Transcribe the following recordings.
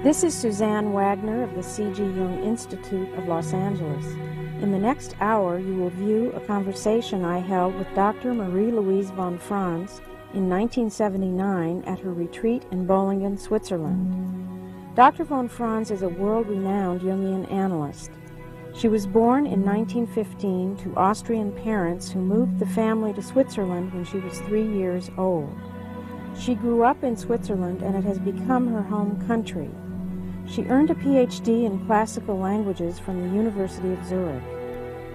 This is Suzanne Wagner of the C.G. Jung Institute of Los Angeles. In the next hour, you will view a conversation I held with Dr. Marie-Louise von Franz in 1979 at her retreat in Bollingen, Switzerland. Dr. von Franz is a world-renowned Jungian analyst. She was born in 1915 to Austrian parents who moved the family to Switzerland when she was 3 years old. She grew up in Switzerland and it has become her home country. She earned a PhD in classical languages from the University of Zurich.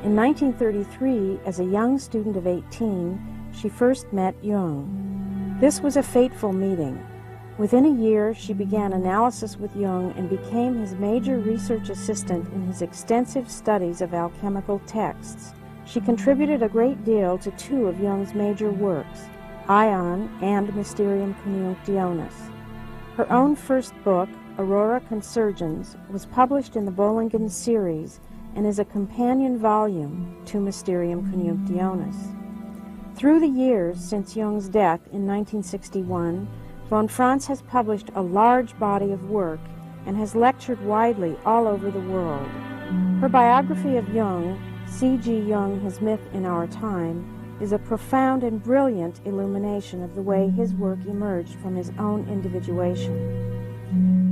In 1933, as a young student of 18, she first met Jung. This was a fateful meeting. Within a year, she began analysis with Jung and became his major research assistant in his extensive studies of alchemical texts. She contributed a great deal to two of Jung's major works, Ion and Mysterium Conjunctionis. Her own first book, Aurora Consurgens, was published in the Bollingen series and is a companion volume to Mysterium Conjunctionis. Through the years since Jung's death in 1961, von Franz has published a large body of work and has lectured widely all over the world. Her biography of Jung, C.G. Jung, His Myth in Our Time, is a profound and brilliant illumination of the way his work emerged from his own individuation.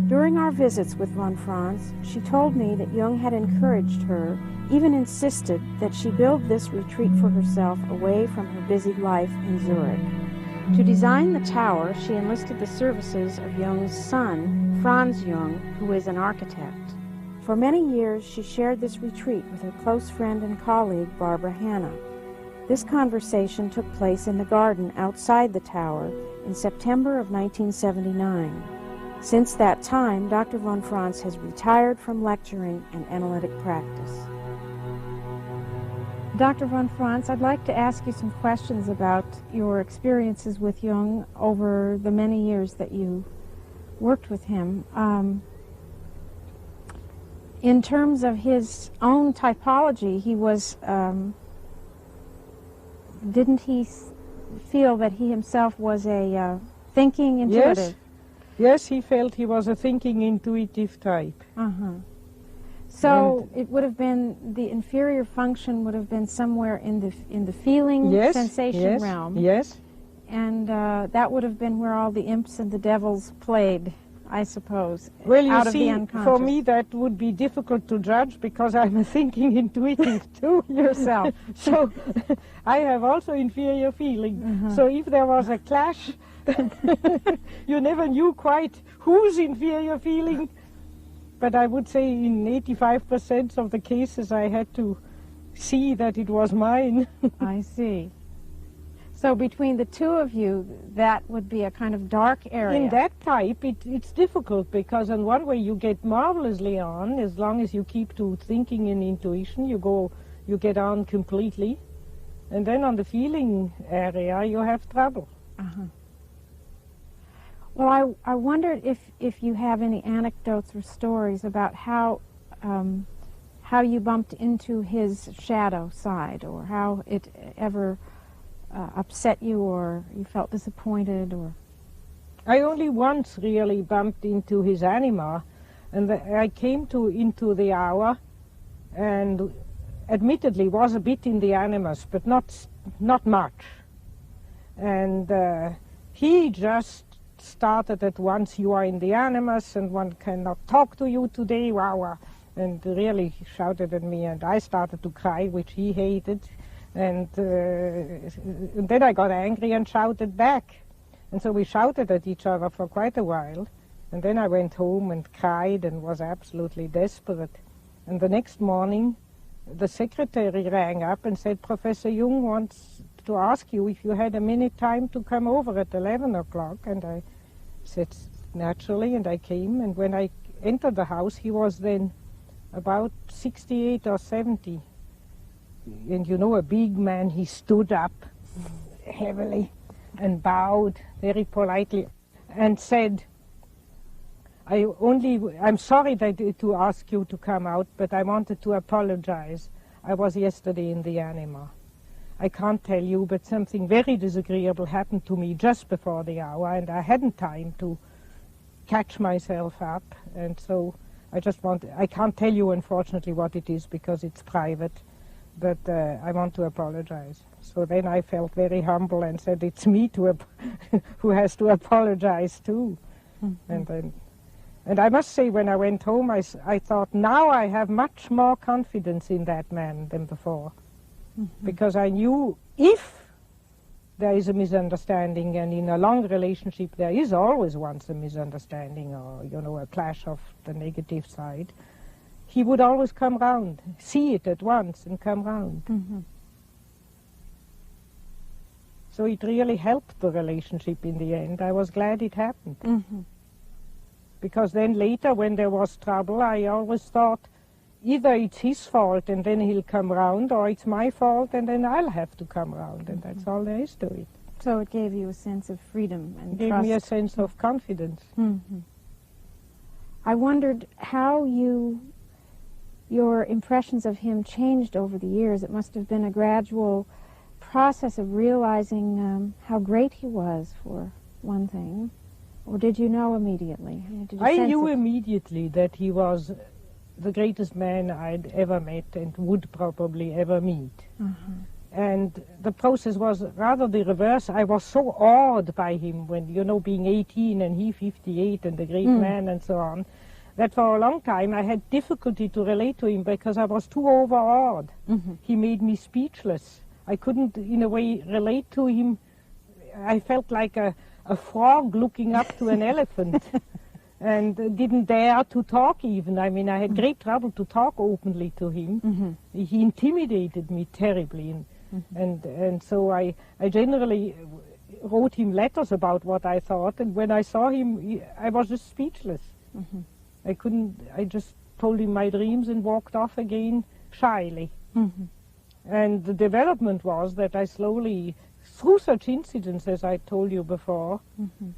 During our visits with von Franz, she told me that Jung had encouraged her, even insisted that she build this retreat for herself away from her busy life in Zurich. To design the tower, she enlisted the services of Jung's son, Franz Jung, who is an architect. For many years, she shared this retreat with her close friend and colleague, Barbara Hanna. This conversation took place in the garden outside the tower in September of 1979. Since that time, Dr. von Franz has retired from lecturing and analytic practice. Dr. von Franz, I'd like to ask you some questions about your experiences with Jung over the many years that you worked with him. In terms of his own typology, he was, didn't he feel that he himself was a thinking intuitive? Yes, he felt he was a thinking intuitive type. So it would have been, the inferior function would have been somewhere in the feeling sensation realm. Yes. And that would have been where all the imps and the devils played, I suppose. Well, you out see, of the unconscious. for me that would be difficult to judge because I'm a thinking intuitive too. Yourself. So I have also inferior feeling. So if there was a clash, you never knew quite whose inferior feeling. But I would say in 85% of the cases I had to see that it was mine. I see. So between the two of you, that would be a kind of dark area. In that type, it's difficult because in one way you get marvelously on as long as you keep to thinking and intuition. You get on completely. And then on the feeling area, you have trouble. Well, I wondered if you have any anecdotes or stories about how you bumped into his shadow side, or how it ever upset you, or you felt disappointed, or... I only once really bumped into his anima, and I came into the hour, and admittedly was a bit in the animus, but not much. And he just started at once, "You are in the animus, and one cannot talk to you today, wow," and really shouted at me, and I started to cry, which he hated. And then I got angry and shouted back. And so we shouted at each other for quite a while. And then I went home and cried and was absolutely desperate. And the next morning, the secretary rang up and said, "Professor Jung wants to ask you if you had a minute time to come over at 11 o'clock. And I said, naturally, and I came. And when I entered the house, he was then about 68 or 70. And you know, a big man, he stood up heavily and bowed very politely and said, I'm sorry to ask you to come out, but I wanted to apologize. I was yesterday in the anima. I can't tell you, but something very disagreeable happened to me just before the hour, and I hadn't time to catch myself up, and so I can't tell you, unfortunately, what it is because it's private, but I want to apologize. So then I felt very humble and said, it's me who has to apologize too. Mm-hmm. And I must say, when I went home, I thought, now I have much more confidence in that man than before. Mm-hmm. Because I knew if there is a misunderstanding, and in a long relationship there is always once a misunderstanding or, a clash of the negative side, he would always come round, see it at once and come round. Mm-hmm. So it really helped the relationship in the end. I was glad it happened. Mm-hmm. Because then later when there was trouble, I always thought, either it's his fault and then he'll come round, or it's my fault and then I'll have to come round, and that's all there is to it. So it gave you a sense of freedom and trust. It gave me a sense of confidence. Mm-hmm. I wondered how your impressions of him changed over the years. It must have been a gradual process of realizing how great he was, for one thing. Or did you know immediately? I knew immediately that he was the greatest man I'd ever met and would probably ever meet. Uh-huh. And the process was rather the reverse. I was so awed by him when, being 18 and he 58 and a great man and so on, that for a long time I had difficulty to relate to him because I was too overawed. Mm-hmm. He made me speechless. I couldn't, in a way, relate to him. I felt like a frog looking up to an elephant. And didn't dare to talk even. I mean, I had great trouble to talk openly to him. Mm-hmm. He intimidated me terribly. And so I generally wrote him letters about what I thought. And when I saw him, I was just speechless. Mm-hmm. I just told him my dreams and walked off again shyly. Mm-hmm. And the development was that I slowly, through such incidents as I told you before, mm-hmm.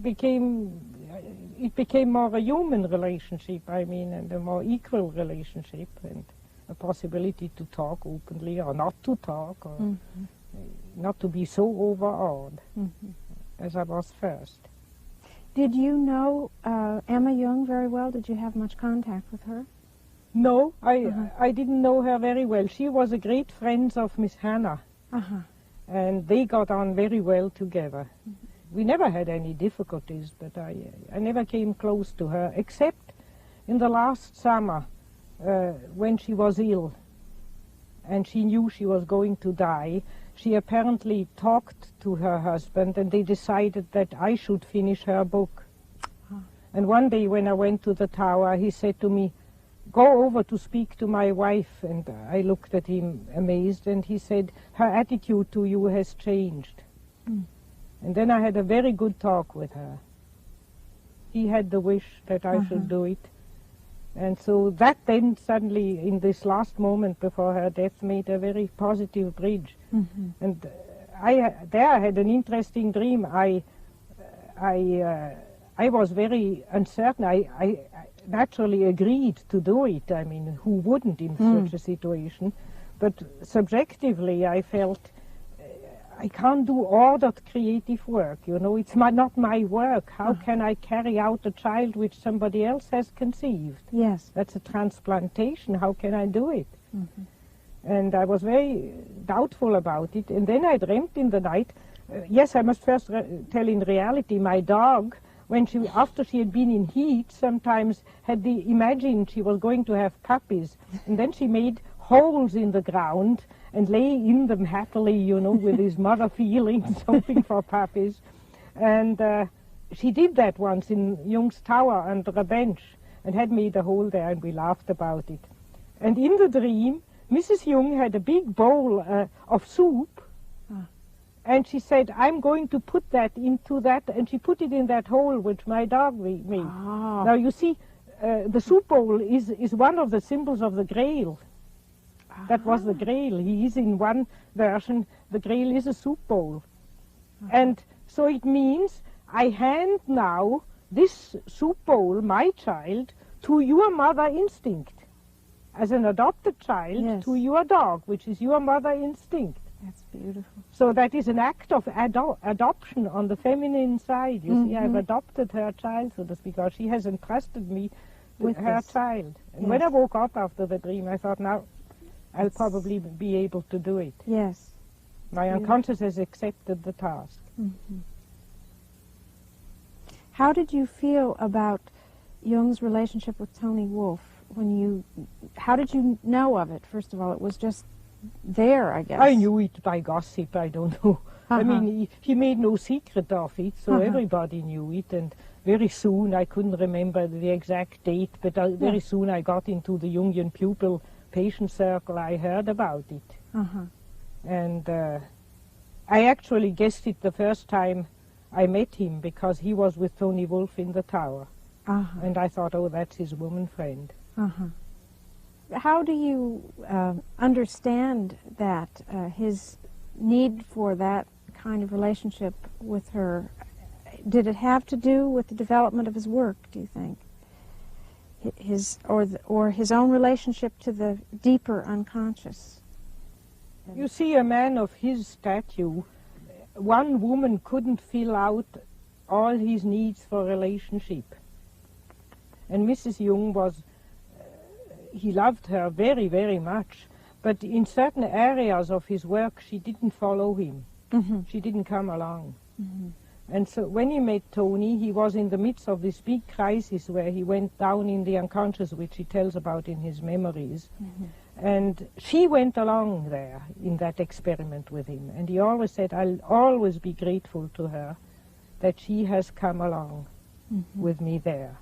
It became more a human relationship, and a more equal relationship, and a possibility to talk openly or not to talk, or mm-hmm. not to be so overawed mm-hmm. as I was first. Did you know Emma Jung very well? Did you have much contact with her? No, I didn't know her very well. She was a great friend of Miss Hannah, and they got on very well together. Mm-hmm. We never had any difficulties, but I never came close to her, except in the last summer when she was ill and she knew she was going to die. She apparently talked to her husband, and they decided that I should finish her book. And one day when I went to the tower, he said to me, "Go over to speak to my wife." And I looked at him amazed, and he said, "Her attitude to you has changed." Mm. And then I had a very good talk with her. He had the wish that I should do it. And so that then suddenly, in this last moment before her death, made a very positive bridge. Mm-hmm. And I had an interesting dream. I was very uncertain. I naturally agreed to do it. I mean, who wouldn't in such a situation? But subjectively, I felt I can't do ordered creative work, it's not my work. How can I carry out a child which somebody else has conceived? Yes. That's a transplantation. How can I do it? Mm-hmm. And I was very doubtful about it. And then I dreamt in the night. Yes, I must first tell in reality, my dog, after she had been in heat, sometimes had imagined she was going to have puppies. And then she made holes in the ground and lay in them happily, with his mother feeling something for puppies. And she did that once in Jung's tower under a bench and had made a hole there, and we laughed about it. And in the dream, Mrs. Jung had a big bowl of soup, and she said, "I'm going to put that into that," and she put it in that hole which my dog made. Ah. Now, you see, the soup bowl is one of the symbols of the Grail. That was the Grail. He is in one version, the Grail is a soup bowl. And so it means I hand now this soup bowl, my child, to your mother instinct. As an adopted child, to your dog, which is your mother instinct. That's beautiful. So that is an act of adoption on the feminine side. You see, I've adopted her child, so to speak, because she has entrusted me with her child. And when I woke up after the dream, I thought, now, I'll probably be able to do it. Yes. My unconscious has accepted the task. How did you feel about Jung's relationship with Tony Wolfe? How did you know of it? First of all, it was just there, I guess. I knew it by gossip, I don't know. I mean, he made no secret of it, so everybody knew it, and very soon, I couldn't remember the exact date, but very soon I got into the Jungian pupil patient circle, I heard about it. And I actually guessed it the first time I met him, because he was with Tony Wolfe in the tower. And I thought, oh, that's his woman friend. How do you understand that, his need for that kind of relationship with her? Did it have to do with the development of his work, do you think? Or his own relationship to the deeper unconscious? You see, a man of his stature, one woman couldn't fill out all his needs for relationship. And Mrs. Jung was, he loved her very, very much, but in certain areas of his work she didn't follow him. She didn't come along. And so when he met Tony, he was in the midst of this big crisis where he went down in the unconscious, which he tells about in his memories. And she went along there in that experiment with him. And he always said, I'll always be grateful to her that she has come along with me there.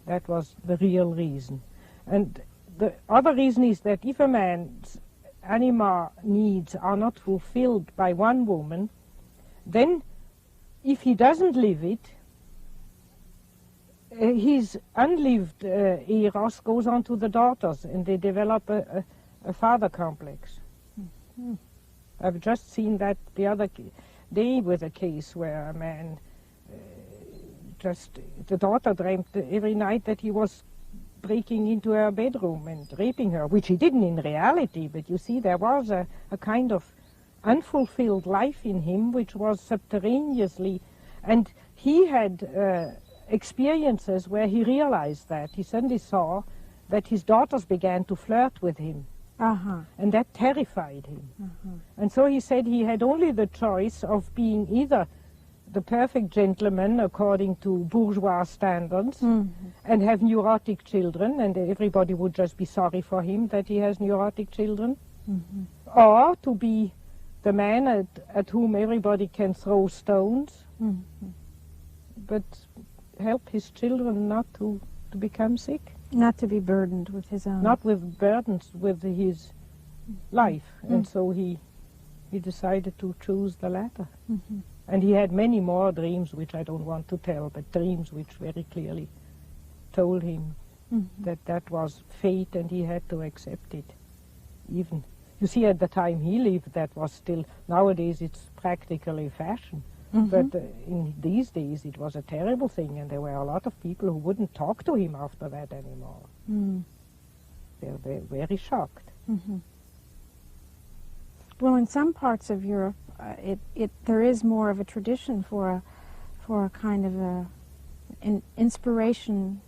That was the real reason. And the other reason is that if a man's anima needs are not fulfilled by one woman, then if he doesn't live it, his unlived eros goes on to the daughters, and they develop a father complex. I've just seen that the other day with a case where a man the daughter dreamt every night that he was breaking into her bedroom and raping her, which he didn't in reality, but you see, there was a kind of unfulfilled life in him which was subterraneously, and he had experiences where he realized that. He suddenly saw that his daughters began to flirt with him, and that terrified him. And so he said he had only the choice of being either the perfect gentleman according to bourgeois standards and have neurotic children, and everybody would just be sorry for him that he has neurotic children, or to be the man at whom everybody can throw stones, but help his children not to become sick. Not to be burdened with his own. Not with burdens with his life. And so he decided to choose the latter. And he had many more dreams, which I don't want to tell, but dreams which very clearly told him that that was fate and he had to accept it. Even, you see, at the time he lived, that was still, nowadays it's practically fashion. But in these days it was a terrible thing, and there were a lot of people who wouldn't talk to him after that anymore. They were very shocked. Well, in some parts of Europe, there is more of a tradition for a kind of an inspirational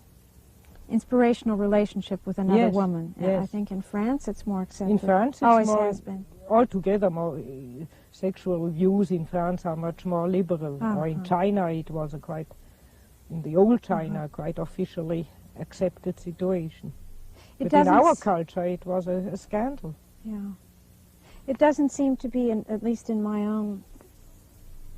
relationship with another woman. I think in France it's more accepted. In France it's always more, has been. Altogether more sexual views in France are much more liberal. Or in China it was in the old China, quite officially accepted situation. But in our culture it was a scandal. Yeah. It doesn't seem to be, at least in my own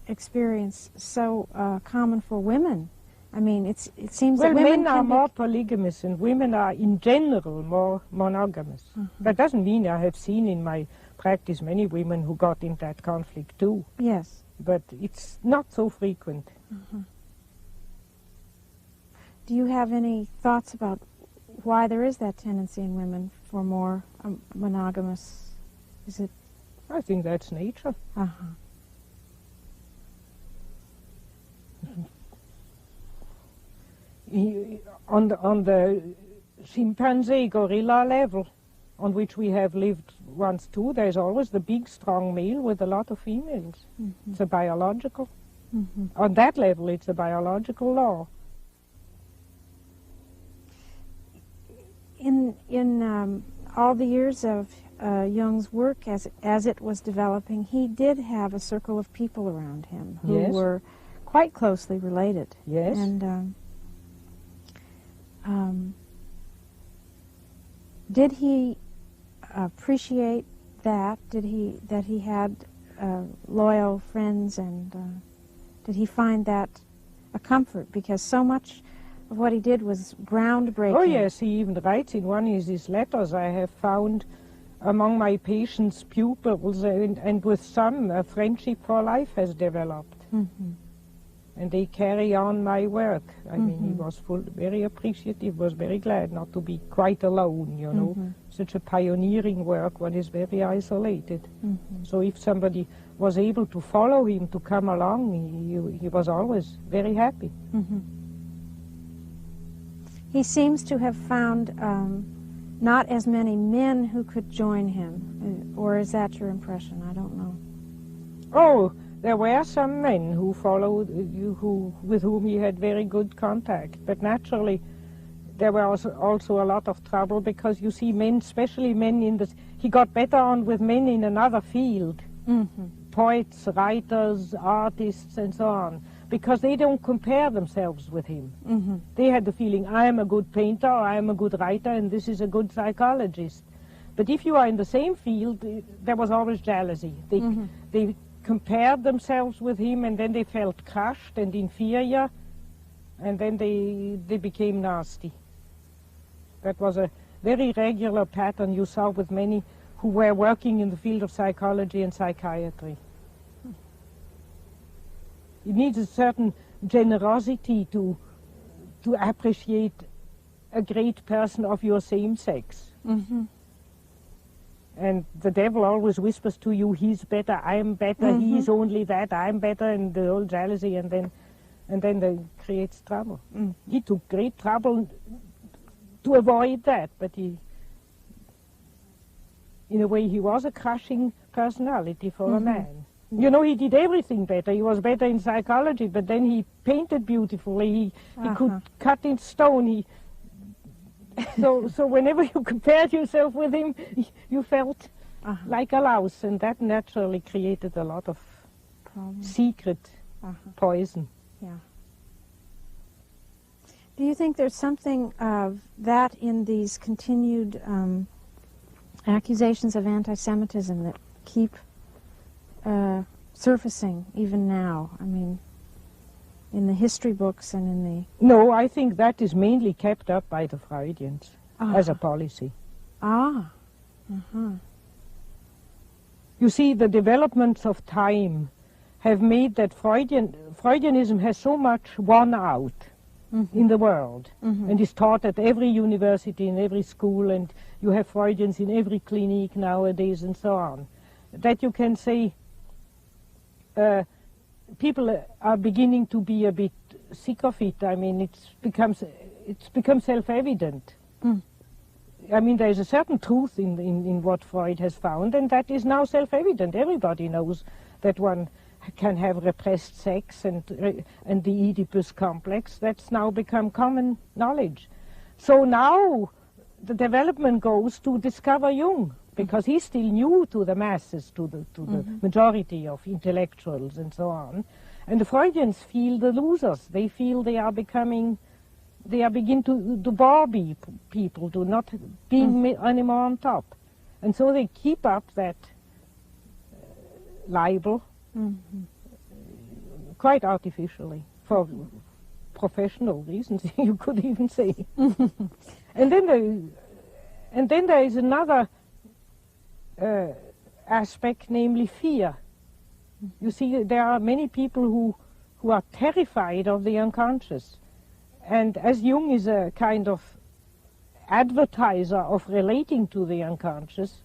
experience, so common for women. I mean, it seems that women men are more polygamous and women are in general more monogamous. That doesn't mean I have seen in my practice many women who got in that conflict too. Yes. But it's not so frequent. Do you have any thoughts about why there is that tendency in women for more monogamous? Is it? I think that's nature. On the chimpanzee gorilla level, on which we have lived ones too. There's always the big, strong male with a lot of females. It's a biological. On that level, it's a biological law. In all the years of Jung's work as it was developing, he did have a circle of people around him who were quite closely related. Yes. And did he appreciate that? That he had loyal friends, and did he find that a comfort? Because so much of what he did was groundbreaking. Oh yes, he even writes in one of his letters, I have found among my patients pupils, and with some a friendship for life has developed. And they carry on my work. I mean, he was very appreciative, was very glad not to be quite alone, you know. Such a pioneering work, one is very isolated. So if somebody was able to follow him, to come along, he was always very happy. He seems to have found not as many men who could join him, or is that your impression? I don't know. Oh, there were some men who followed, with whom he had very good contact, but naturally there was also a lot of trouble, because you see men, especially men he got better on with men in another field, poets, writers, artists, and so on, because they don't compare themselves with him. They had the feeling, I am a good painter, or I am a good writer, and this is a good psychologist. But if you are in the same field, there was always jealousy. They compared themselves with him, and then they felt crushed and inferior, and then they became nasty. That was a very regular pattern you saw with many who were working in the field of psychology and psychiatry. It needs a certain generosity to appreciate a great person of your same sex. And the devil always whispers to you, he's better, I'm better, he's only that, I'm better, and the whole jealousy, and then that creates trouble. He took great trouble to avoid that, but in a way, he was a crushing personality for a man. You know, he did everything better. He was better in psychology, but then he painted beautifully. He could cut in stone. So whenever you compared yourself with him, you felt like a louse, and that naturally created a lot of secret poison. Yeah. Do you think there's something of that in these continued accusations of anti-Semitism that keep surfacing even now? I mean, in the history books and in the... No, I think that is mainly kept up by the Freudians as a policy. You see, the developments of time have made that Freudianism has so much won out in the world, and is taught at every university, in every school, and you have Freudians in every clinic nowadays, and so on, that you can say people are beginning to be a bit sick of it. I mean, it's become self-evident. I mean, there is a certain truth in what Freud has found, and that is now self-evident. Everybody knows that one can have repressed sex and the Oedipus complex. That's now become common knowledge. So now the development goes to discover Jung, because he's still new to the masses, to the majority of intellectuals and so on. And the Freudians feel the losers. They feel they are begin to bore people, to not being anymore on top. And so they keep up that libel quite artificially, for professional reasons, you could even say. And then there is another aspect, namely fear. You see, there are many people who are terrified of the unconscious. And as Jung is a kind of advertiser of relating to the unconscious,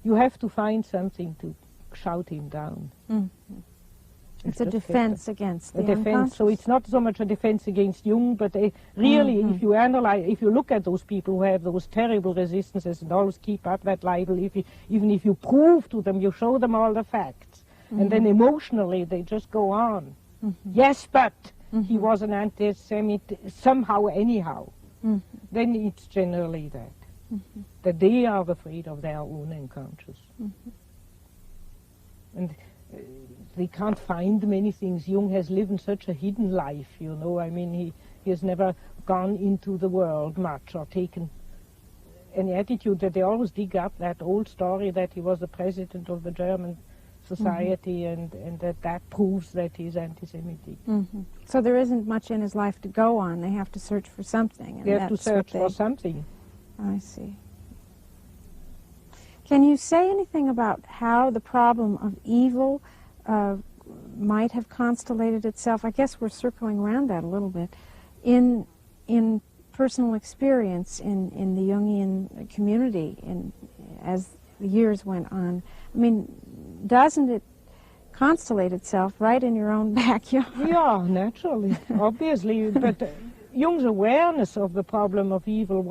you have to find something to shout him down. It's a defense against the defense. So it's not so much a defense against Jung, but really, if you analyze, if you look at those people who have those terrible resistances and always keep up that label, even if you prove to them, you show them all the facts, and then emotionally they just go on. Yes, but he was an anti-Semite somehow, anyhow. Then it's generally that they are afraid of their own unconscious. And they can't find many things. Jung has lived such a hidden life, you know. I mean, he has never gone into the world much or taken any attitude. That they always dig up that old story that he was the president of the German society, and that proves that he's anti-Semitic. So there isn't much in his life to go on. They have to search for something. And they have to search for something. I see. Can you say anything about how the problem of evil might have constellated itself? I guess we're circling around that a little bit. In personal experience in the Jungian community as the years went on, I mean, doesn't it constellate itself right in your own backyard? Yeah, naturally, obviously. But Jung's awareness of the problem of evil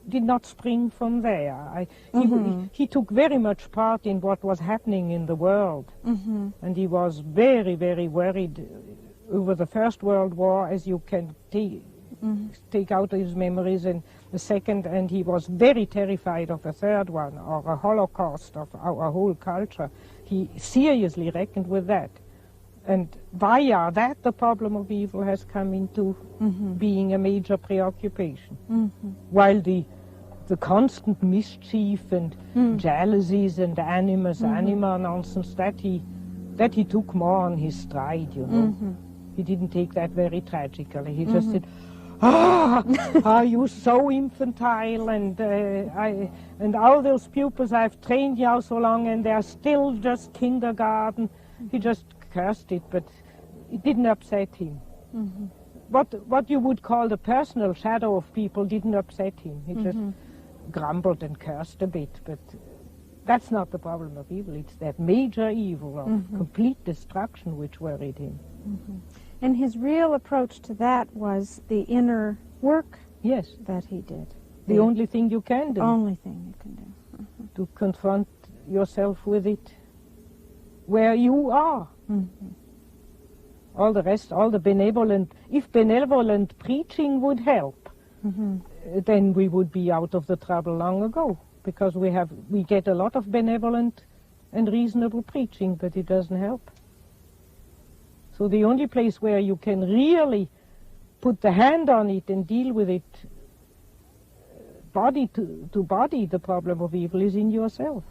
did not spring from there. He took very much part in what was happening in the world, and he was very, very worried over the First World War, as you can take out his memories, and the second, and he was very terrified of the third one, or a Holocaust of our whole culture. He seriously reckoned with that. And via that, the problem of evil has come into being a major preoccupation. While the constant mischief and jealousies and anima nonsense, that he took more on his stride, you know. He didn't take that very tragically. He just said, are you so infantile, and all those pupils I've trained now so long, and they're still just kindergarten. He just cursed it, but it didn't upset him. What you would call the personal shadow of people didn't upset him. He just grumbled and cursed a bit, but that's not the problem of evil. It's that major evil of complete destruction which worried him. And his real approach to that was the inner work that he did. The only thing you can do. Only thing you can do. To confront yourself with it where you are. All the rest, all the benevolent, if benevolent preaching would help, then we would be out of the trouble long ago, because we get a lot of benevolent and reasonable preaching, but it doesn't help. So the only place where you can really put the hand on it and deal with it body to body, the problem of evil, is in yourself.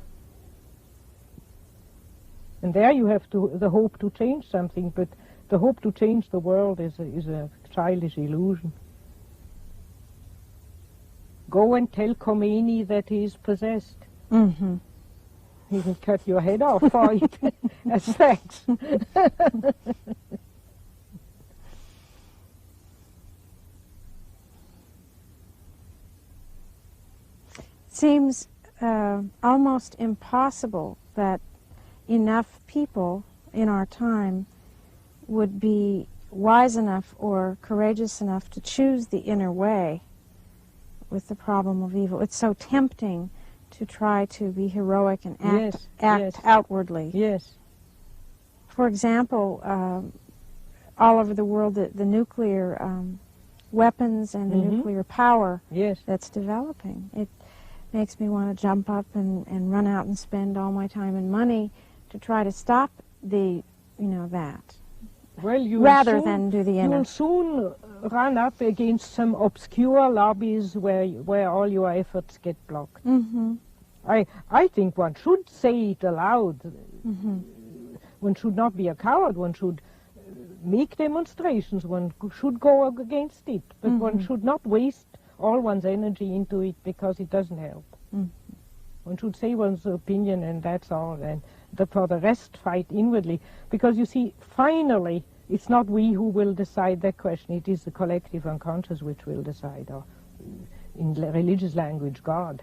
And there you have the hope to change something, but the hope to change the world is a childish illusion. Go and tell Khomeini that he is possessed. He will cut your head off for it as thanks. It seems almost impossible that enough people in our time would be wise enough or courageous enough to choose the inner way with the problem of evil. It's so tempting to try to be heroic and act outwardly. Yes. For example, all over the world, the nuclear weapons and the nuclear power that's developing. It makes me want to jump up and run out and spend all my time and money to try to stop that. Well, rather than do the inner. You'll soon run up against some obscure lobbies where all your efforts get blocked. I think one should say it aloud. One should not be a coward. One should make demonstrations. One should go against it. But one should not waste all one's energy into it, because it doesn't help. One should say one's opinion, and that's all. And for the rest, fight inwardly. Because you see, finally, it's not we who will decide that question. It is the collective unconscious which will decide, or in religious language, God.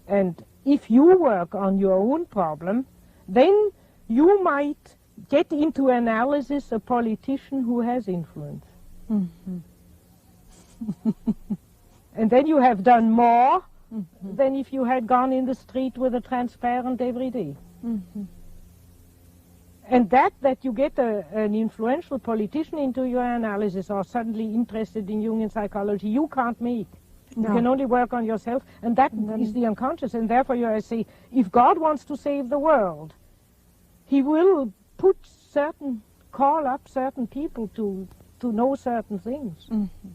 And if you work on your own problem, then you might get into analysis a politician who has influence. Mm-hmm. And then you have done more than if you had gone in the street with a transparent every day. Mm-hmm. And that you get an influential politician into your analysis or suddenly interested in Jungian psychology, you can't make. No. You can only work on yourself, and that is the unconscious. And therefore, I say, if God wants to save the world, He will call up certain people to know certain things. Mm-hmm.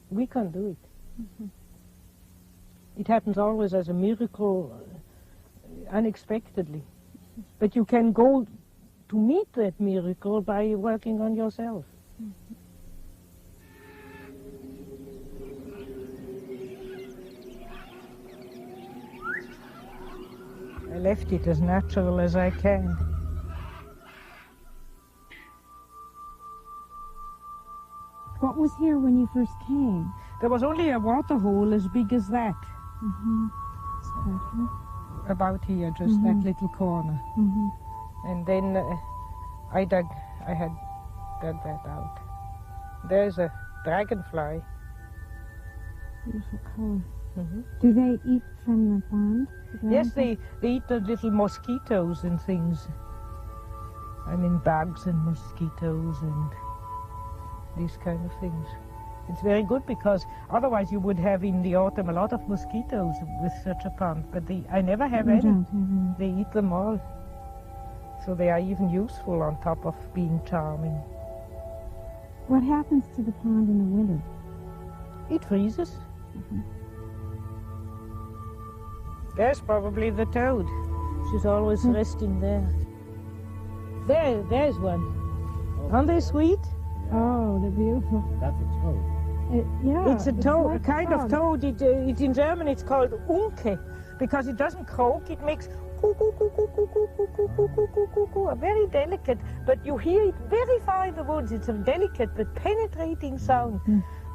We can't do it. Mm-hmm. It happens always as a miracle, unexpectedly. Mm-hmm. But you can go to meet that miracle by working on yourself. Mm-hmm. I left it as natural as I can. What was here when you first came? There was only a water hole as big as that. Mm-hmm. About here, just that little corner. Mm-hmm. And then I had dug that out. There's a dragonfly. Beautiful color. Mm-hmm. Do they eat from the pond? Yes, they eat the little mosquitoes and things. I mean, bugs and mosquitoes and these kind of things. It's very good because otherwise you would have in the autumn a lot of mosquitoes with such a pond, but I never have any. Don't have any. They eat them all. So they are even useful on top of being charming. What happens to the pond in the winter? It freezes. Mm-hmm. There's probably the toad. She's always resting there. There's one. Aren't they sweet? Oh, they're beautiful. That's a toad. Yeah. It's a toad, like a kind of toad. It in German it's called Unke, because it doesn't croak, it makes coo, coo, coo, coo, coo, coo, coo, coo, coo, coo, coo, coo, coo, very delicate, but you hear it very far in the woods. It's a delicate but penetrating sound.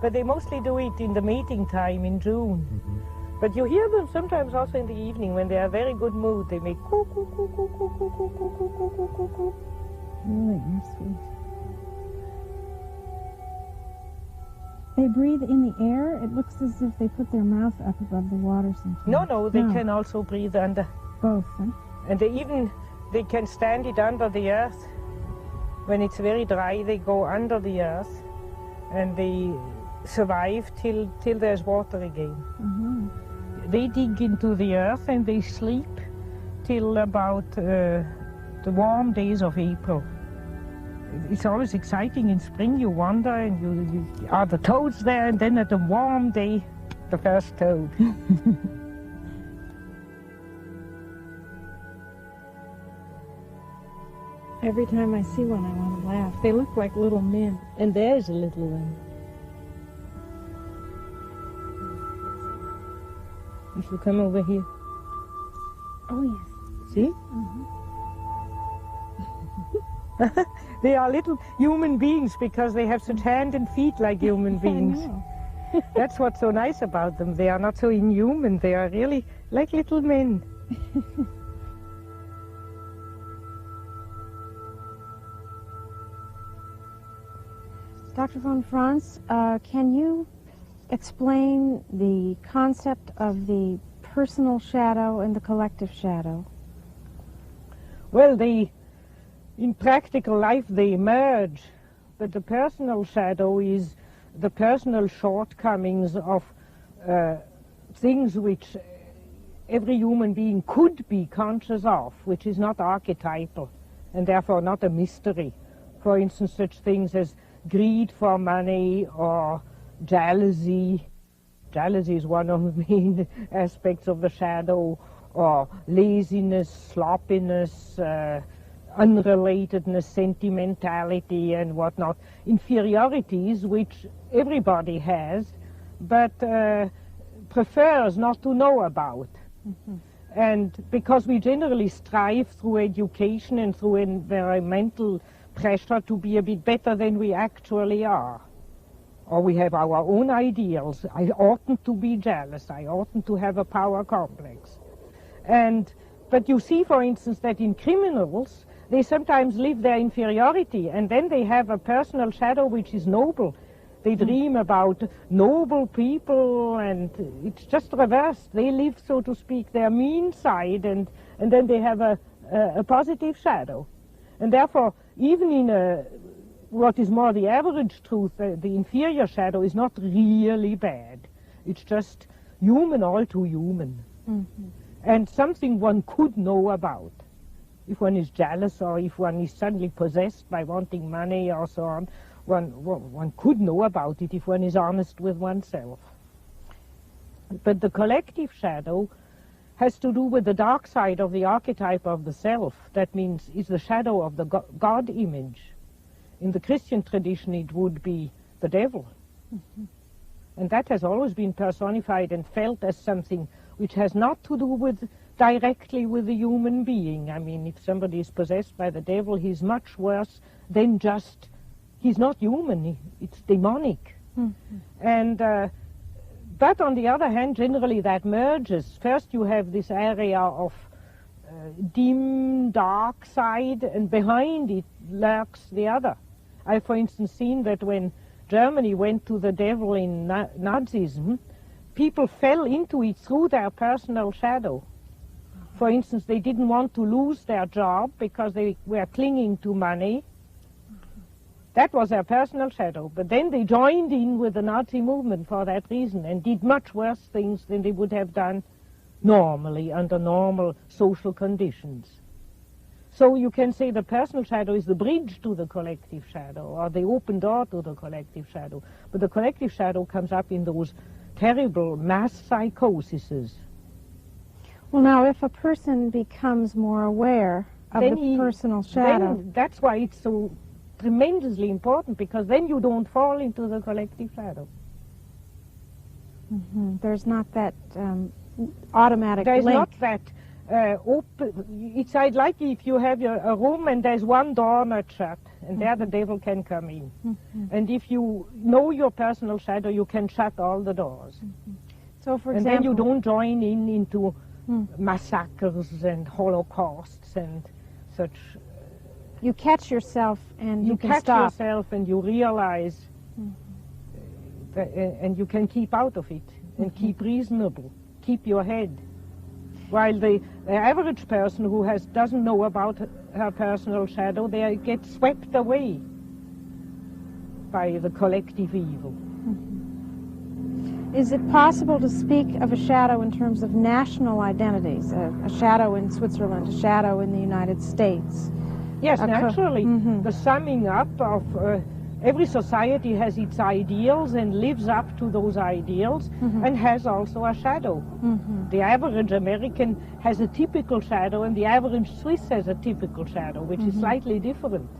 But they mostly do it in the mating time in June. But you hear them sometimes also in the evening when they are very good mood. They make coo, coo, coo, coo, coo, coo, coo, coo, coo, coo, coo, coo. Really, they're sweet. They breathe in the air. It looks as if they put their mouth up above the water sometimes. No, they can also breathe under. Both, huh? And they can stand it under the earth. When it's very dry, they go under the earth and they survive till there's water again. Mm-hmm. They dig into the earth and they sleep till about the warm days of April. It's always exciting in spring. You wander and you are the toads there, and then at a warm day, the first toad. Every time I see one, I want to laugh. They look like little men. And there's a little one. You should come over here. Oh, yes. See? They are little human beings because they have such hands and feet like human beings. I know. That's what's so nice about them. They are not so inhuman. They are really like little men. Dr. von Franz, can you explain the concept of the personal shadow and the collective shadow? Well, in practical life they merge, but the personal shadow is the personal shortcomings of things which every human being could be conscious of, which is not archetypal and therefore not a mystery. For instance, such things as greed for money or jealousy. Jealousy is one of the main aspects of the shadow, or laziness, sloppiness, unrelatedness, sentimentality and whatnot. Inferiorities which everybody has, but prefers not to know about. And because we generally strive through education and through environmental pressure to be a bit better than we actually are. Or we have our own ideals. I oughtn't to be jealous. I oughtn't to have a power complex. But you see, for instance, that in criminals, they sometimes live their inferiority, and then they have a personal shadow which is noble. They dream about noble people, and it's just reversed. They live, so to speak, their mean side, and then they have a positive shadow. And therefore, even in what is more the average truth, the inferior shadow is not really bad. It's just human, all too human. Mm-hmm. And something one could know about. If one is jealous, or if one is suddenly possessed by wanting money or so on, one could know about it if one is honest with oneself. But the collective shadow has to do with the dark side of the archetype of the self. That means it's the shadow of the God image. In the Christian tradition, it would be the devil. Mm-hmm. And that has always been personified and felt as something which has not to do directly with the human being. I mean, if somebody is possessed by the devil, he's much worse than just, he's not human, it's demonic. Mm-hmm. And but on the other hand, generally that merges. First you have this area of dim, dark side, and behind it lurks the other. I've, for instance, seen that when Germany went to the devil in Nazism, people fell into it through their personal shadow. For instance, they didn't want to lose their job because they were clinging to money. That was their personal shadow. But then they joined in with the Nazi movement for that reason and did much worse things than they would have done normally under normal social conditions. So you can say the personal shadow is the bridge to the collective shadow, or the open door to the collective shadow. But the collective shadow comes up in those terrible mass psychoses. Well, now, if a person becomes more aware of the personal shadow... Then that's why it's so tremendously important, because then you don't fall into the collective shadow. Mm-hmm. There's not that automatic There's link. Not that open. It's like if you have a room and there's one door not shut, and mm-hmm. there the devil can come in. Mm-hmm. And if you know your personal shadow, you can shut all the doors. Mm-hmm. So, for example... And then you don't join into massacres and holocausts and such. You catch yourself and you can catch stop. Yourself and you realize, and you can keep out of it and keep reasonable, keep your head. While the average person who doesn't know about her personal shadow, they get swept away by the collective evil. Is it possible to speak of a shadow in terms of national identities? A shadow in Switzerland, a shadow in the United States? Yes, naturally. The summing up of every society has its ideals and lives up to those ideals and has also a shadow. The average American has a typical shadow, and the average Swiss has a typical shadow, which is slightly different.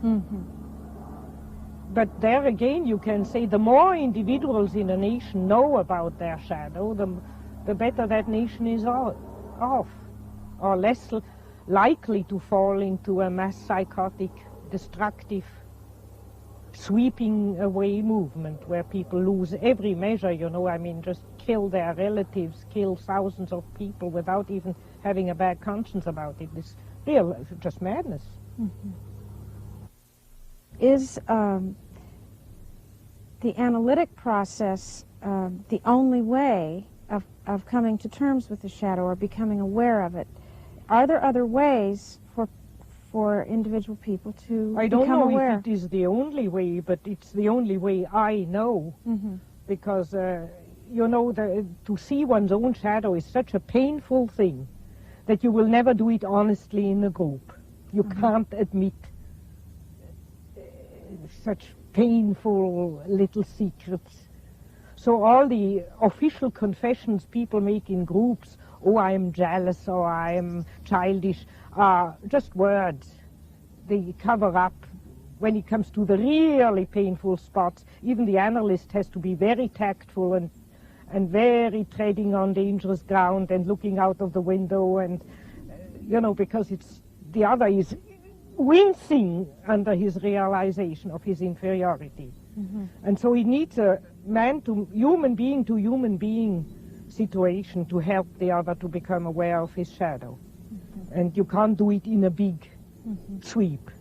But there again, you can say the more individuals in a nation know about their shadow, the better that nation is off, or less likely to fall into a mass psychotic, destructive, sweeping away movement where people lose every measure, you know, I mean, just kill their relatives, kill thousands of people without even having a bad conscience about it. It's real, just madness. Is the analytic process the only way of coming to terms with the shadow or becoming aware of it? Are there other ways for individual people to become aware? I don't know if it is the only way, but it's the only way I know. Because, you know, to see one's own shadow is such a painful thing that you will never do it honestly in a group. You can't admit such painful little secrets. So all the official confessions people make in groups, oh, I'm jealous or I'm childish, are just words. They cover up. When it comes to the really painful spots, even the analyst has to be very tactful and very treading on dangerous ground and looking out of the window, and, you know, because the other is wincing under his realization of his inferiority. And so he needs a human being situation to help the other to become aware of his shadow. And you can't do it in a big sweep.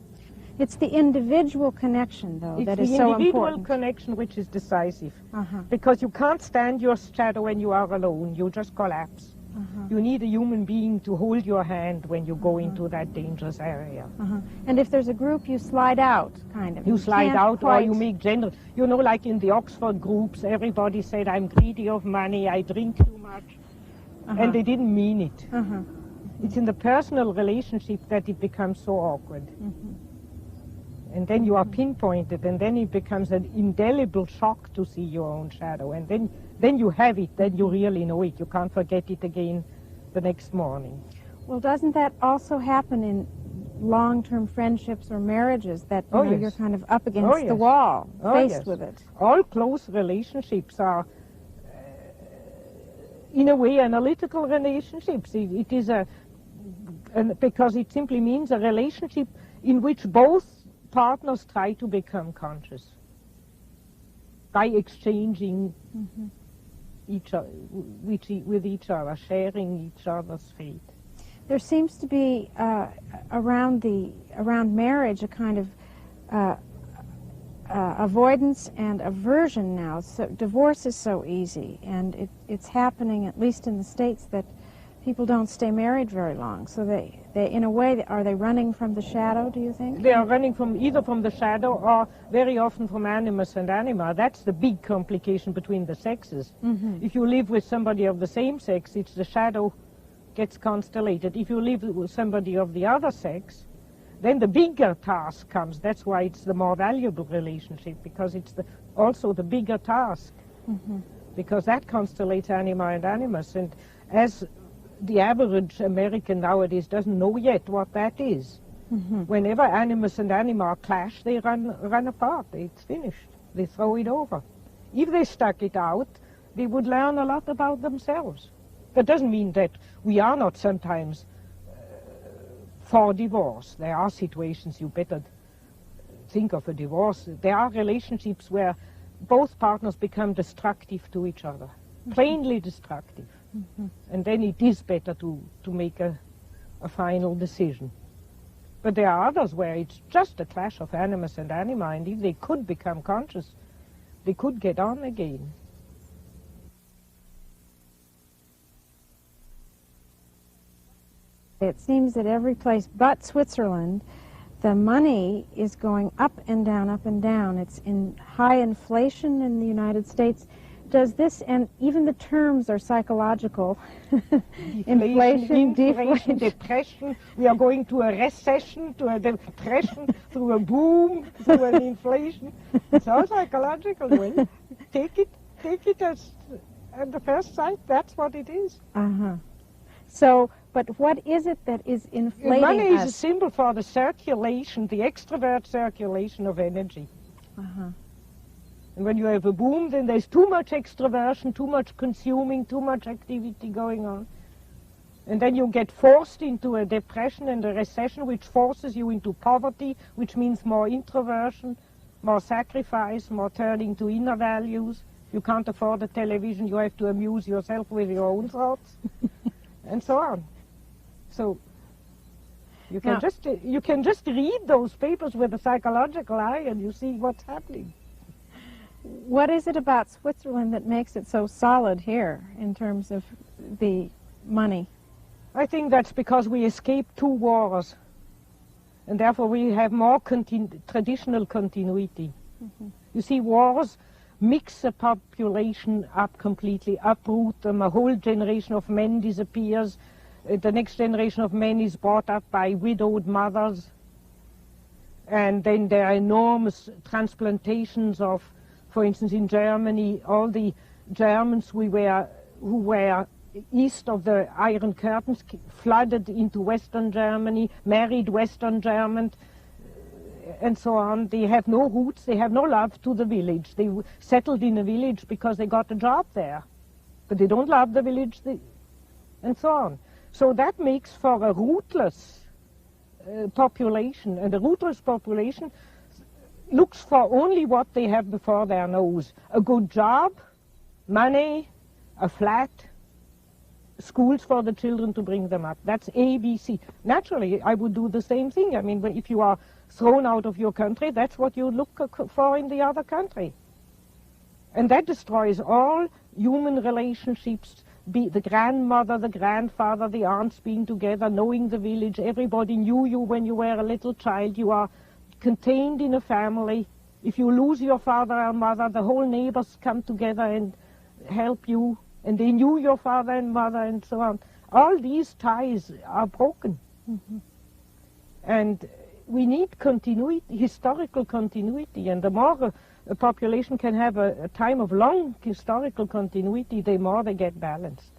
It's the individual connection, though, that is so important. It's the individual connection which is decisive. Because you can't stand your shadow when you are alone. You just collapse. You need a human being to hold your hand when you go into that dangerous area. And if there's a group, you slide out, kind of. You slide out or you make general. You know, like in the Oxford groups, everybody said, I'm greedy of money, I drink too much. And they didn't mean it. It's in the personal relationship that it becomes so awkward. And then you are pinpointed, and then it becomes an indelible shock to see your own shadow. And then you have it, then you really know it. You can't forget it again the next morning. Well, doesn't that also happen in long-term friendships or marriages, that you're kind of up against the wall, faced with it? All close relationships are, in a way, analytical relationships. It is because it simply means a relationship in which both partners try to become conscious by exchanging with each other, sharing each other's fate. There seems to be around marriage a kind of avoidance and aversion now. So divorce is so easy, and it's happening, at least in the States, that people don't stay married very long. So they in a way, are they running from the shadow, do you think? They are running either from the shadow or very often from animus and anima. That's the big complication between the sexes. If you live with somebody of the same sex, it's the shadow gets constellated. If you live with somebody of the other sex, then the bigger task comes. That's why it's the more valuable relationship, because it's also the bigger task. Because that constellates anima and animus. And as the average American nowadays doesn't know yet what that is. Whenever animus and anima clash, they run apart. It's finished. They throw it over. If they stuck it out, they would learn a lot about themselves. That doesn't mean that we are not sometimes for divorce. There are situations you better think of a divorce. There are relationships where both partners become destructive to each other, plainly destructive. And then it is better to make a final decision. But there are others where it's just a clash of animus and anima, and if they could become conscious, they could get on again. It seems that every place but Switzerland, the money is going up and down, up and down. It's in high inflation in the United States. Does this, and even the terms are psychological, inflation, deflation, depression, we are going to a recession, to a depression, through a boom, through an inflation. It's all psychological. Well, take it as at the first sight, that's what it is. So, but what is it that is inflating money us? Is a symbol for the circulation, the extrovert circulation of energy. And when you have a boom, then there's too much extroversion, too much consuming, too much activity going on. And then you get forced into a depression and a recession, which forces you into poverty, which means more introversion, more sacrifice, more turning to inner values. You can't afford a television, you have to amuse yourself with your own thoughts, and so on. So you can just read those papers with a psychological eye and you see what's happening. What is it about Switzerland that makes it so solid here in terms of the money? I think that's because we escaped 2 wars, and therefore we have more traditional continuity. You see, wars mix a population up completely, uproot them. A whole generation of men disappears. The next generation of men is brought up by widowed mothers. And then there are enormous transplantations of, for instance, in Germany, all the Germans who were east of the Iron Curtains flooded into Western Germany, married Western Germans, and so on. They have no roots, they have no love to the village. They settled in a village because they got a job there, but they don't love the village, and so on. So that makes for a rootless population, and a rootless population looks for only what they have before their nose. A good job, money, a flat, schools for the children to bring them up. That's ABC. Naturally, I would do the same thing. I mean, if you are thrown out of your country, that's what you look for in the other country. And that destroys all human relationships, be the grandmother, the grandfather, the aunts being together, knowing the village. Everybody knew you when you were a little child. You are contained in a family. If you lose your father or mother, the whole neighbors come together and help you, and they knew your father and mother and so on. All these ties are broken. Mm-hmm. And we need continuity, historical continuity, and the more a population can have a time of long historical continuity, the more they get balanced.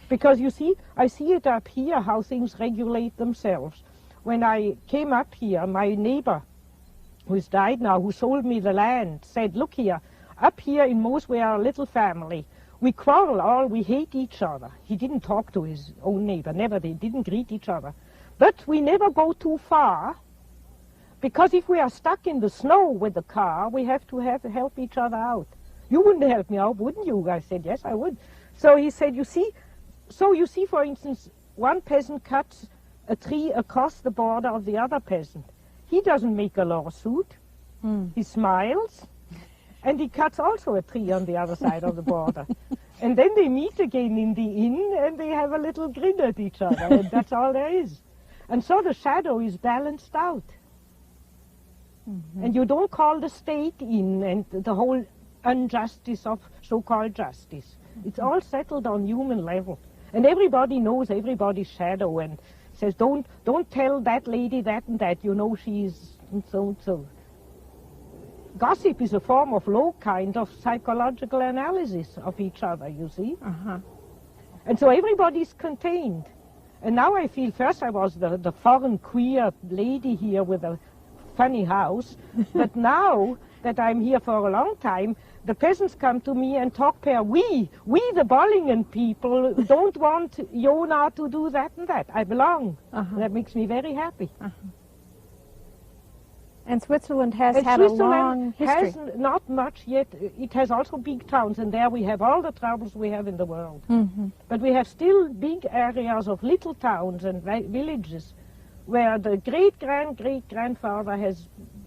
Because you see, I see it up here, how things regulate themselves. When I came up here, my neighbor, who's died now, who sold me the land, said, look here, up here in Moos we are a little family. We quarrel all, we hate each other. He didn't talk to his own neighbor, never, they didn't greet each other. But we never go too far, because if we are stuck in the snow with the car, we have to help each other out. You wouldn't help me out, wouldn't you? I said, yes, I would. So he said, you see, for instance, one peasant cuts a tree across the border of the other peasant. He doesn't make a lawsuit. He smiles, and he cuts also a tree on the other side of the border. And then they meet again in the inn, and they have a little grin at each other, and that's all there is. And so the shadow is balanced out. Mm-hmm. And you don't call the state in and the whole injustice of so-called justice. Mm-hmm. It's all settled on human level. And everybody knows everybody's shadow and says, don't tell that lady that and that, you know she's and so and so. Gossip is a form of low kind of psychological analysis of each other, you see. Uh-huh. And so everybody's contained. And now I feel, first I was the foreign queer lady here with a funny house, but now that I'm here for a long time, the peasants come to me and talk we the Bollingen people don't want Jona to do that and that. I belong. Uh-huh. That makes me very happy. Uh-huh. And Switzerland has had a long history. Has not much yet. It has also big towns, and there we have all the troubles we have in the world. Mm-hmm. But we have still big areas of little towns and villages where the great-great-grandfather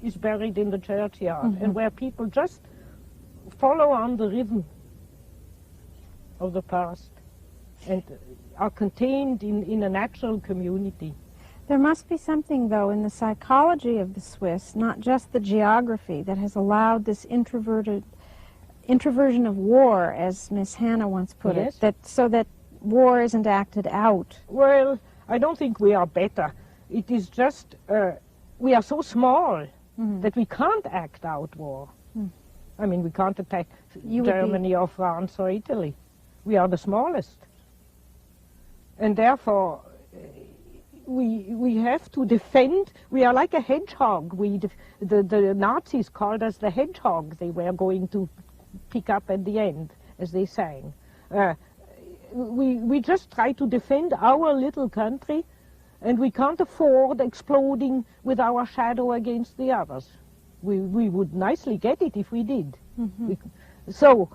is buried in the churchyard, mm-hmm. and where people just follow on the rhythm of the past and are contained in a natural community. There must be something, though, in the psychology of the Swiss, not just the geography, that has allowed this introversion of war, as Miss Hannah once put yes. it, so that war isn't acted out. Well, I don't think we are better. It is just, we are so small mm-hmm. that we can't act out war. Mm. I mean, we can't attack Germany or France or Italy. We are the smallest. And therefore, we have to defend. We are like a hedgehog. The Nazis called us the hedgehog they were going to pick up at the end, as they sang. We just try to defend our little country, and we can't afford exploding with our shadow against the others. We would nicely get it if we did. Mm-hmm. So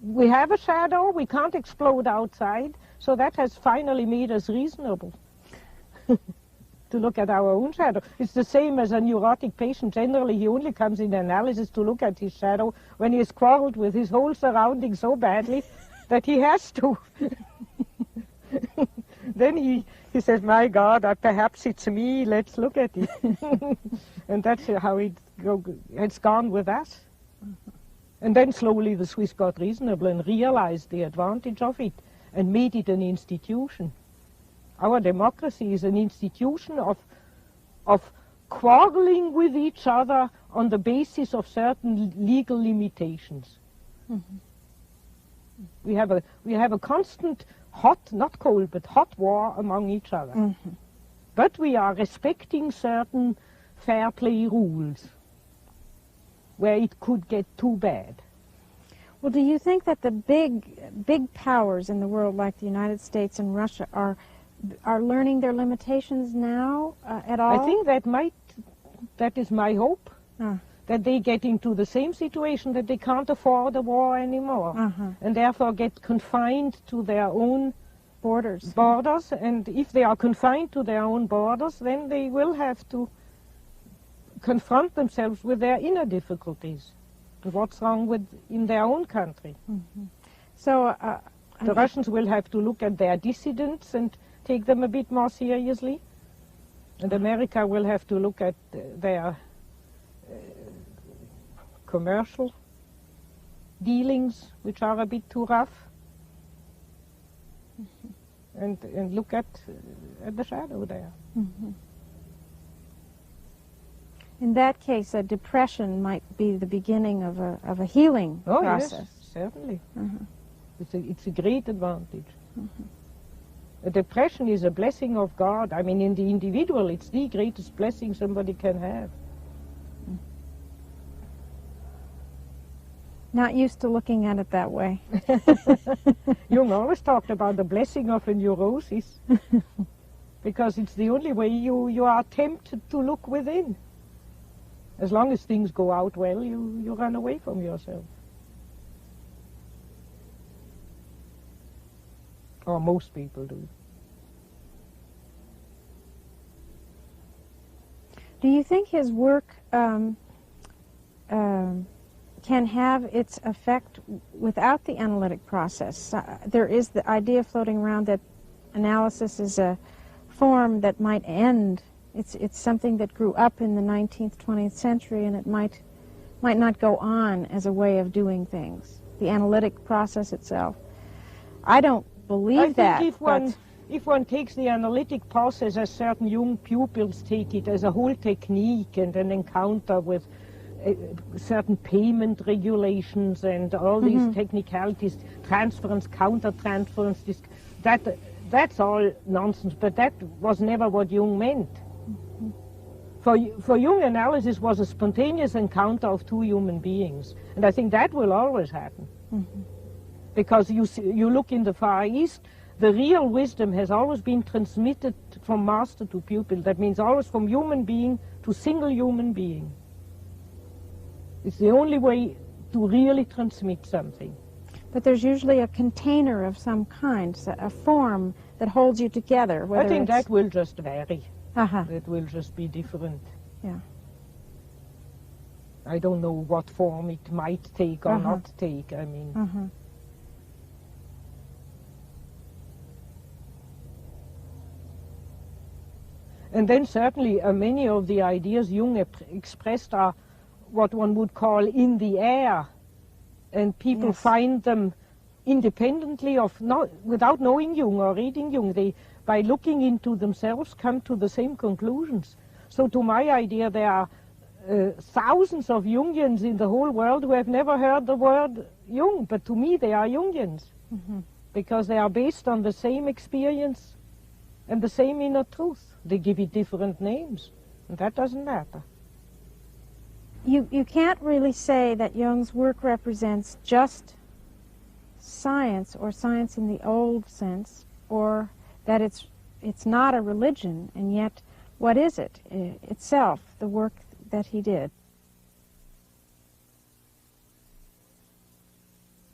we have a shadow, we can't explode outside, so that has finally made us reasonable to look at our own shadow. It's the same as a neurotic patient. Generally, he only comes in analysis to look at his shadow when he has quarreled with his whole surrounding so badly that he has to. Then he says, my God, perhaps it's me, let's look at it. And that's how it's gone with us. And then slowly the Swiss got reasonable and realized the advantage of it and made it an institution. Our democracy is an institution of quarreling with each other on the basis of certain legal limitations. Mm-hmm. We have a constant hot, not cold, but hot war among each other. Mm-hmm. But we are respecting certain fair play rules where it could get too bad. Well, do you think that the big powers in the world, like the United States and Russia, are learning their limitations now at all? I think that is my hope. that they get into the same situation that they can't afford a war anymore, and therefore get confined to their own Borders. And if they are confined to their own borders, then they will have to confront themselves with their inner difficulties, and what's wrong in their own country. So the Russians will have to look at their dissidents and take them a bit more seriously, and America will have to look at their commercial dealings, which are a bit too rough, and look at the shadow there. In that case, a depression might be the beginning of a healing process. Yes, certainly. It's a great advantage. A depression is a blessing of God. I mean, in the individual, it's the greatest blessing somebody can have. Not used to looking at it that way. Jung always talked about the blessing of a neurosis, because it's the only way you are tempted to look within. As long as things go out well, you run away from yourself. Or most people do. Do you think his work can have its effect without the analytic process? There is the idea floating around that analysis is a form that might end. It's something that grew up in the 19th, 20th century, and it might not go on as a way of doing things. The analytic process itself. I don't believe that. I think if one takes the analytic process as certain young pupils take it, as a whole technique and an encounter with certain payment regulations and all these technicalities, transference, counter-transference, that's all nonsense, but that was never what Jung meant. For Jung, analysis was a spontaneous encounter of two human beings, and I think that will always happen. Because you look in the Far East, the real wisdom has always been transmitted from master to pupil. That means always from human being to single human being. It's the only way to really transmit something. But there's usually a container of some kind, a form that holds you together. I think that will just vary. Uh-huh. It will just be different. Yeah. I don't know what form it might take or not take. I mean. And then certainly many of the ideas Jung expressed are what one would call in the air, and people find them independently of, without knowing Jung or reading Jung. They, by looking into themselves, come to the same conclusions. So to my idea, there are thousands of Jungians in the whole world who have never heard the word Jung, but to me they are Jungians, because they are based on the same experience and the same inner truth. They give it different names, and that doesn't matter. You can't really say that Jung's work represents just science, or science in the old sense, or that it's not a religion, and yet what is it itself, the work that he did?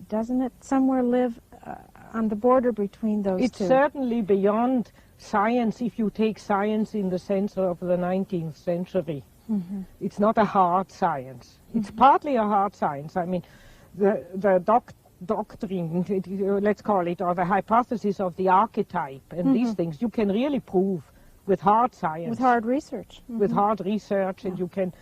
Doesn't it somewhere live on the border between those two? It's certainly beyond science if you take science in the sense of the 19th century. It's not a hard science. It's partly a hard science. I mean, the doctrine, let's call it, or the hypothesis of the archetype and these things, you can really prove with hard science. With hard research. With hard research, and you can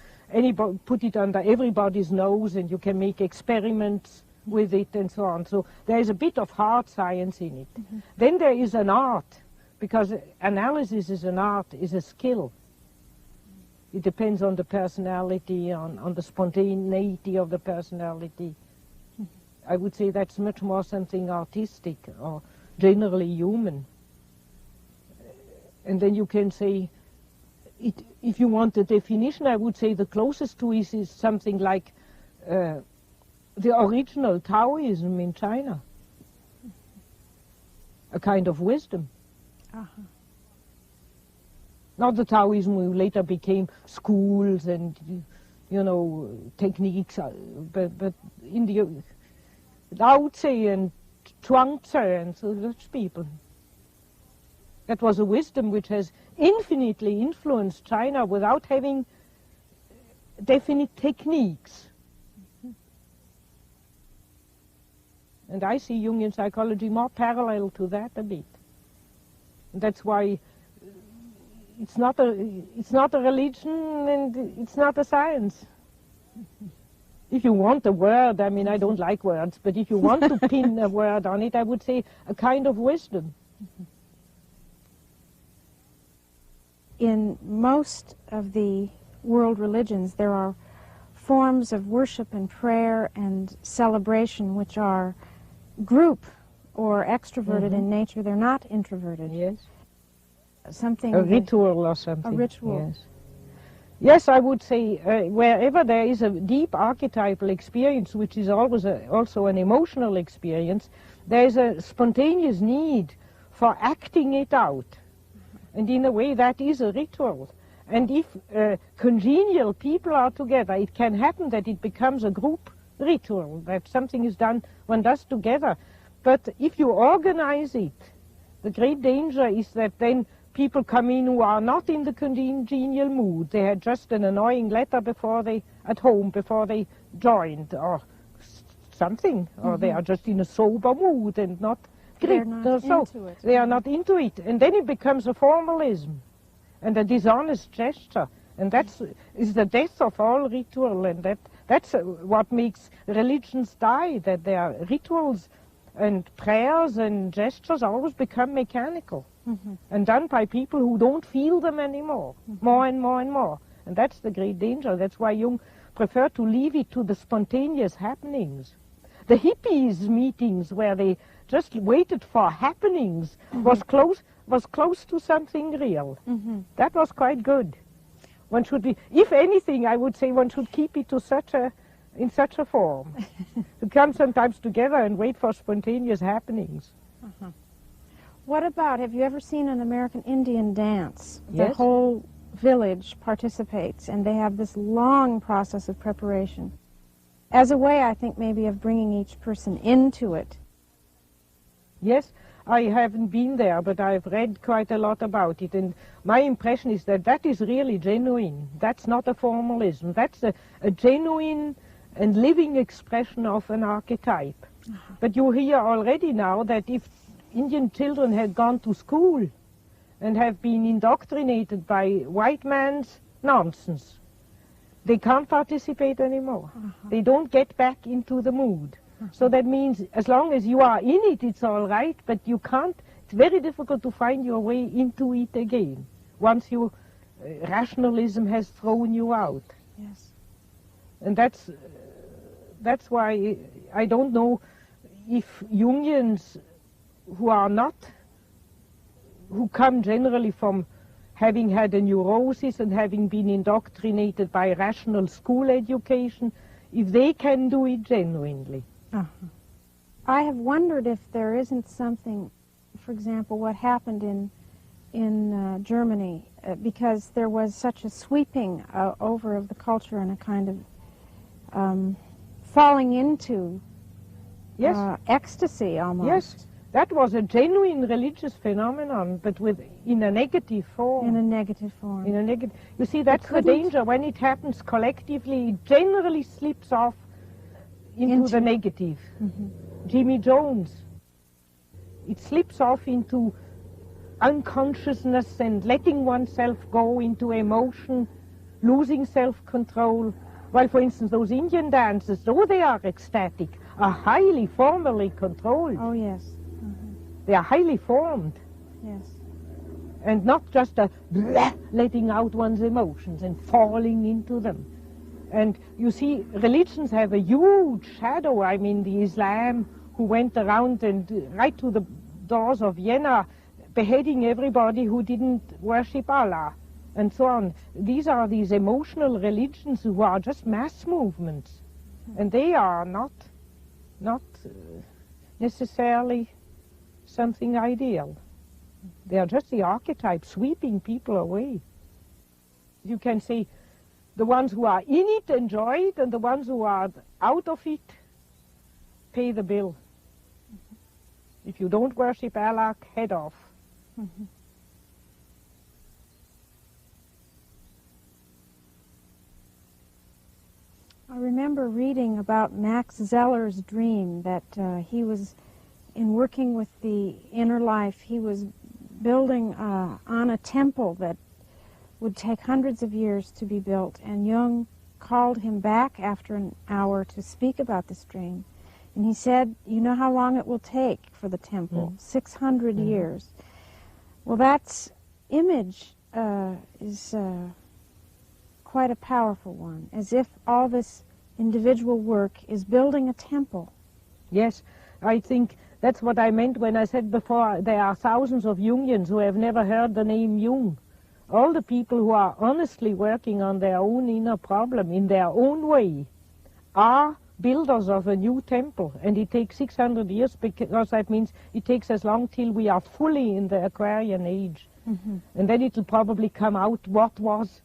put it under everybody's nose, and you can make experiments with it and so on. So there is a bit of hard science in it. Then there is an art, because analysis is an art, is a skill. It depends on the personality, on the spontaneity of the personality. I would say that's much more something artistic or generally human. And then you can say, if you want a definition, I would say the closest to it is something like the original Taoism in China. A kind of wisdom. Not the Taoism who later became schools and you know, techniques, but in the Lao Tse and Chuang Tse and such people. That was a wisdom which has infinitely influenced China without having definite techniques. And I see Jungian psychology more parallel to that a bit. And that's why it's not a religion and it's not a science. If you want a word, I mean, I don't like words, but if you want to pin a word on it, I would say a kind of wisdom. In most of the world religions, there are forms of worship and prayer and celebration which are group or extroverted in nature. They're not introverted. Yes. Something a ritual or something. A ritual. Yes. Yes, I would say wherever there is a deep archetypal experience, which is always also an emotional experience, there is a spontaneous need for acting it out. And in a way, that is a ritual. And if congenial people are together, it can happen that it becomes a group ritual, that something is done, one does together. But if you organize it, the great danger is that then people come in who are not in the congenial mood. They had just an annoying letter at home before they joined, or something, or they are just in a sober mood and not gripped or so. They are not into it. And then it becomes a formalism and a dishonest gesture. And that is the death of all ritual, and that's what makes religions die, that their rituals and prayers and gestures always become mechanical and done by people who don't feel them anymore, more and more and more. And that's the great danger. That's why Jung preferred to leave it to the spontaneous happenings. The hippies meetings where they just waited for happenings was close to something real. That was quite good. One should be, if anything, I would say one should keep it to in such a form. To come sometimes together and wait for spontaneous happenings. What about, have you ever seen an American Indian dance? Yes. The whole village participates, and they have this long process of preparation. As a way, I think, maybe of bringing each person into it. Yes, I haven't been there, but I've read quite a lot about it, and my impression is that that is really genuine. That's not a formalism. That's a genuine and living expression of an archetype. But you hear already now that if Indian children had gone to school and have been indoctrinated by white man's nonsense, they can't participate anymore. They don't get back into the mood. So that means as long as you are in it, it's all right, but you can't, it's very difficult to find your way into it again once rationalism has thrown you out. Yes. And that's why I don't know if Jungians who come generally from having had a neurosis and having been indoctrinated by rational school education, if they can do it genuinely. I have wondered if there isn't something, for example, what happened in Germany, because there was such a sweeping over of the culture and a kind of falling into ecstasy almost. Yes, that was a genuine religious phenomenon, but in a negative form. In a negative form. You see, that's the danger. When it happens collectively, it generally slips off into the negative. Jimmy Jones. It slips off into unconsciousness and letting oneself go into emotion, losing self-control. While, for instance, those Indian dances, though they are ecstatic, are highly formally controlled. Oh, yes. They are highly formed. Yes. And not just letting out one's emotions and falling into them. And you see, religions have a huge shadow. I mean, the Islam who went around and right to the doors of Vienna beheading everybody who didn't worship Allah and so on. These are these emotional religions who are just mass movements. And they are not necessarily something ideal. They are just the archetype sweeping people away. You can say The ones who are in it enjoy it, and the ones who are out of it pay the bill. If you don't worship Allah, head off. I remember reading about Max Zeller's dream that he was, in working with the inner life, he was building on a temple that would take hundreds of years to be built, and Jung called him back after an hour to speak about this dream. And he said, you know how long it will take for the temple? 600 years. Well, that image is quite a powerful one, as if all this individual work is building a temple. Yes, I think that's what I meant when I said before there are thousands of Jungians who have never heard the name Jung. All the people who are honestly working on their own inner problem in their own way are builders of a new temple, and it takes 600 years because that means it takes as long till we are fully in the Aquarian age. And then it'll probably come out what was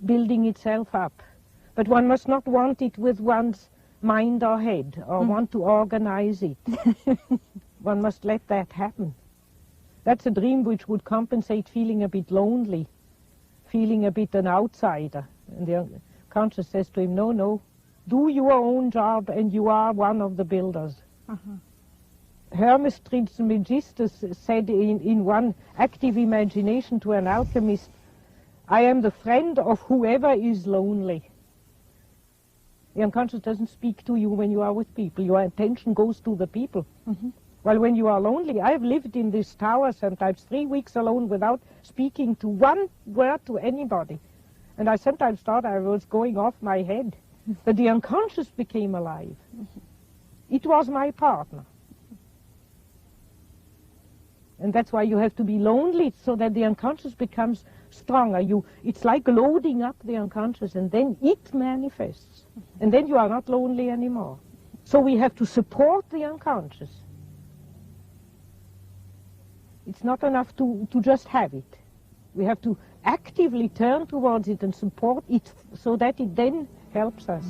building itself up. But one must not want it with one's mind or head, or want to organize it. One must let that happen. That's a dream which would compensate feeling a bit lonely, feeling a bit an outsider. And the unconscious says to him, no, no, do your own job and you are one of the builders. Hermes Trismegistus said in one active imagination to an alchemist, I am the friend of whoever is lonely. The unconscious doesn't speak to you when you are with people. Your attention goes to the people. Well, when you are lonely, I've lived in this tower sometimes 3 weeks alone without speaking to one word to anybody. And I sometimes thought I was going off my head. But the unconscious became alive. It was my partner. And that's why you have to be lonely, so that the unconscious becomes stronger. It's like loading up the unconscious, and then it manifests. And then you are not lonely anymore. So we have to support the unconscious. It's not enough to just have it. We have to actively turn towards it and support it so that it then helps us.